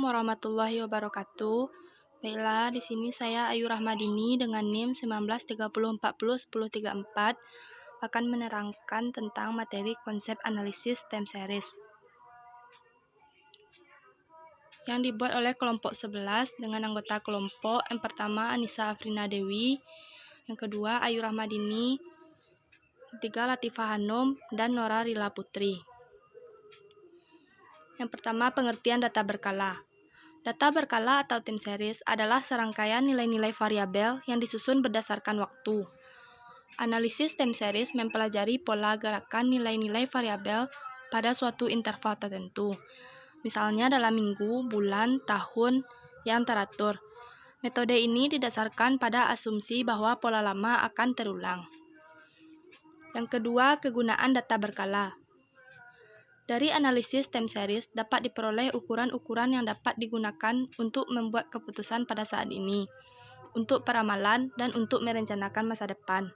warahmatullahi wabarakatuh. Baiklah, di sini saya Ayu Rahmadini dengan NIM 1930401034 akan menerangkan tentang materi konsep analisis time series yang dibuat oleh kelompok 11 dengan anggota kelompok yang pertama Anissa Afrina Dewi, yang kedua Ayu Rahmadini, ketiga Latifah Hanum, dan Nora Rila Putri. Yang pertama, pengertian data berkala. Data berkala atau time series adalah serangkaian nilai-nilai variabel yang disusun berdasarkan waktu. Analisis time series mempelajari pola gerakan nilai-nilai variabel pada suatu interval tertentu, misalnya dalam minggu, bulan, tahun yang teratur. Metode ini didasarkan pada asumsi bahwa pola lama akan terulang. Yang kedua, kegunaan data berkala. Dari analisis time series dapat diperoleh ukuran-ukuran yang dapat digunakan untuk membuat keputusan pada saat ini, untuk peramalan, dan untuk merencanakan masa depan.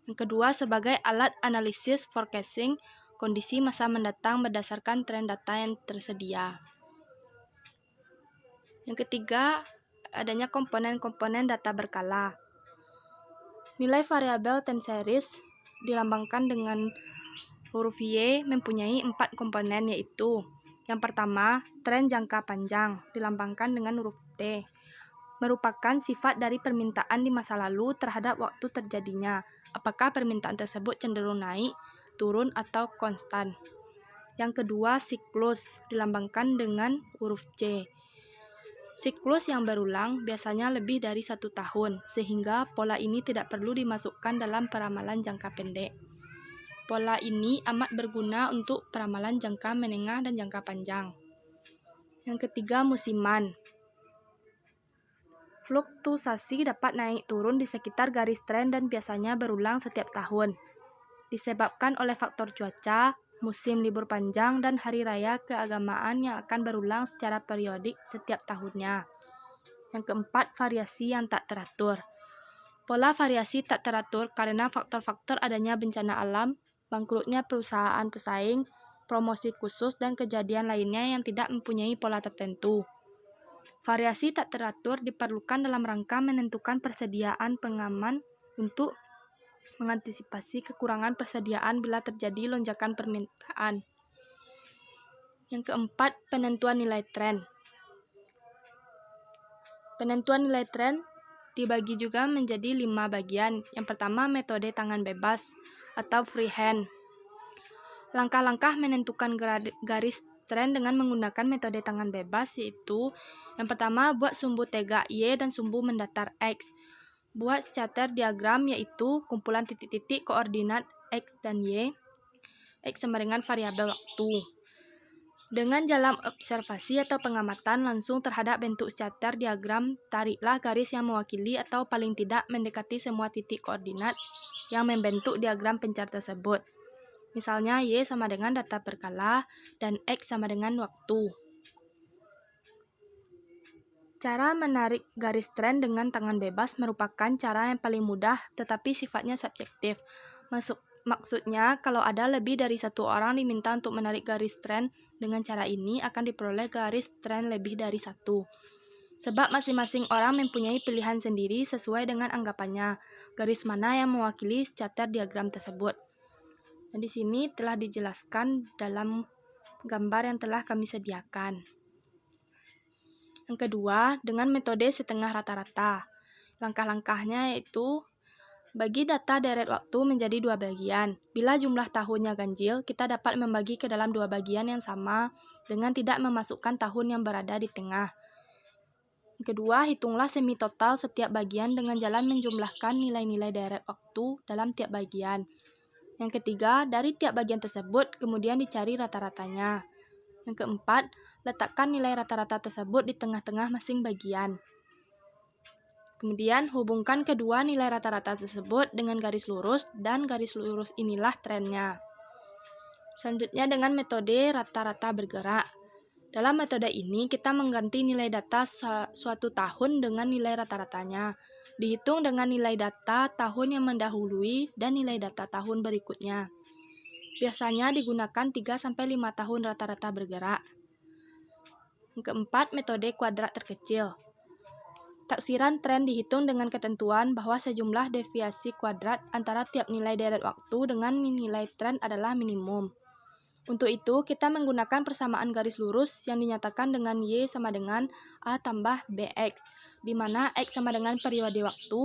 Yang kedua, sebagai alat analisis forecasting kondisi masa mendatang berdasarkan tren data yang tersedia. Yang ketiga, adanya komponen-komponen data berkala. Nilai variabel time series dilambangkan dengan huruf Y mempunyai 4 komponen, yaitu yang pertama, tren jangka panjang, dilambangkan dengan huruf T, merupakan sifat dari permintaan di masa lalu terhadap waktu terjadinya, apakah permintaan tersebut cenderung naik, turun, atau konstan. Yang kedua, siklus, dilambangkan dengan huruf C. Siklus yang berulang biasanya lebih dari 1 tahun, sehingga pola ini tidak perlu dimasukkan dalam peramalan jangka pendek. Pola ini amat berguna untuk peramalan jangka menengah dan jangka panjang. Yang ketiga, musiman. Fluktuasi dapat naik turun di sekitar garis tren dan biasanya berulang setiap tahun. Disebabkan oleh faktor cuaca, musim libur panjang, dan hari raya keagamaan yang akan berulang secara periodik setiap tahunnya. Yang keempat, variasi yang tak teratur. Pola variasi tak teratur karena faktor-faktor adanya bencana alam, bangkrutnya perusahaan pesaing, promosi khusus, dan kejadian lainnya yang tidak mempunyai pola tertentu. Variasi tak teratur diperlukan dalam rangka menentukan persediaan pengaman untuk mengantisipasi kekurangan persediaan bila terjadi lonjakan permintaan. Yang keempat, penentuan nilai tren. Penentuan nilai tren dibagi juga menjadi 5 bagian. Yang pertama, metode tangan bebas atau freehand. Langkah-langkah menentukan garis tren dengan menggunakan metode tangan bebas yaitu yang pertama, buat sumbu tegak Y dan sumbu mendatar X. Buat scatter diagram yaitu kumpulan titik-titik koordinat X dan Y. X sama dengan variabel waktu. Dengan jalan observasi atau pengamatan langsung terhadap bentuk scatter diagram, tariklah garis yang mewakili atau paling tidak mendekati semua titik koordinat yang membentuk diagram pencar tersebut. Misalnya Y sama dengan data berkala dan X sama dengan waktu. Cara menarik garis tren dengan tangan bebas merupakan cara yang paling mudah tetapi sifatnya subjektif. Maksudnya, kalau ada lebih dari 1 orang diminta untuk menarik garis tren dengan cara ini akan diperoleh garis tren lebih dari 1. Sebab masing-masing orang mempunyai pilihan sendiri sesuai dengan anggapannya, garis mana yang mewakili scatter diagram tersebut. Dan di sini telah dijelaskan dalam gambar yang telah kami sediakan. Yang kedua, dengan metode setengah rata-rata. Langkah-langkahnya yaitu bagi data deret waktu menjadi 2 bagian. Bila jumlah tahunnya ganjil, kita dapat membagi ke dalam 2 bagian yang sama dengan tidak memasukkan tahun yang berada di tengah. Yang kedua, hitunglah semi total setiap bagian dengan jalan menjumlahkan nilai-nilai deret waktu dalam tiap bagian. Yang ketiga, dari tiap bagian tersebut kemudian dicari rata-ratanya. Yang keempat, letakkan nilai rata-rata tersebut di tengah-tengah masing bagian. Kemudian hubungkan kedua nilai rata-rata tersebut dengan garis lurus dan garis lurus inilah trennya. Selanjutnya dengan metode rata-rata bergerak. Dalam metode ini kita mengganti nilai data suatu tahun dengan nilai rata-ratanya. Dihitung dengan nilai data tahun yang mendahului dan nilai data tahun berikutnya. Biasanya digunakan 3-5 tahun rata-rata bergerak. Yang keempat, metode kuadrat terkecil. Taksiran tren dihitung dengan ketentuan bahwa sejumlah deviasi kuadrat antara tiap nilai deret waktu dengan nilai tren adalah minimum. Untuk itu, kita menggunakan persamaan garis lurus yang dinyatakan dengan Y sama dengan A tambah BX, di mana X sama dengan periode waktu,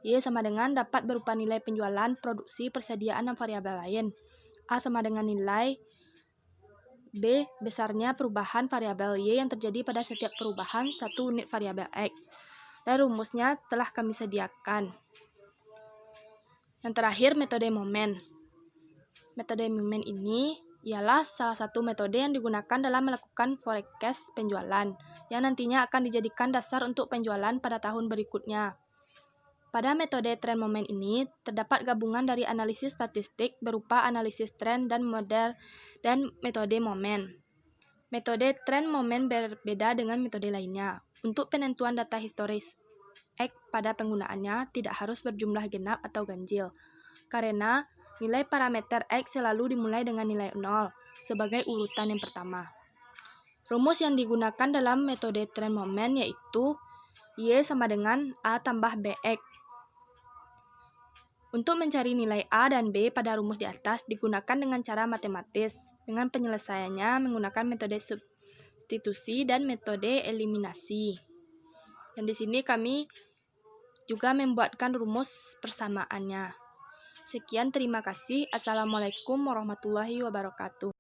Y sama dengan dapat berupa nilai penjualan, produksi, persediaan, dan variabel lain. A sama dengan nilai, B besarnya perubahan variabel Y yang terjadi pada setiap perubahan satu unit variabel X. Dan rumusnya telah kami sediakan. Yang terakhir, metode momen. Metode momen ini ialah salah satu metode yang digunakan dalam melakukan forecast penjualan, yang nantinya akan dijadikan dasar untuk penjualan pada tahun berikutnya. Pada metode tren momen ini, terdapat gabungan dari analisis statistik berupa analisis tren dan metode momen. Metode tren momen berbeda dengan metode lainnya. Untuk penentuan data historis X pada penggunaannya tidak harus berjumlah genap atau ganjil, karena nilai parameter X selalu dimulai dengan nilai 0 sebagai urutan yang pertama. Rumus yang digunakan dalam metode tren momen yaitu Y sama dengan A tambah BX. Untuk mencari nilai A dan B pada rumus di atas digunakan dengan cara matematis, dengan penyelesaiannya menggunakan metode substitusi dan metode eliminasi. Dan di sini kami juga membuatkan rumus persamaannya. Sekian, terima kasih. Assalamualaikum warahmatullahi wabarakatuh.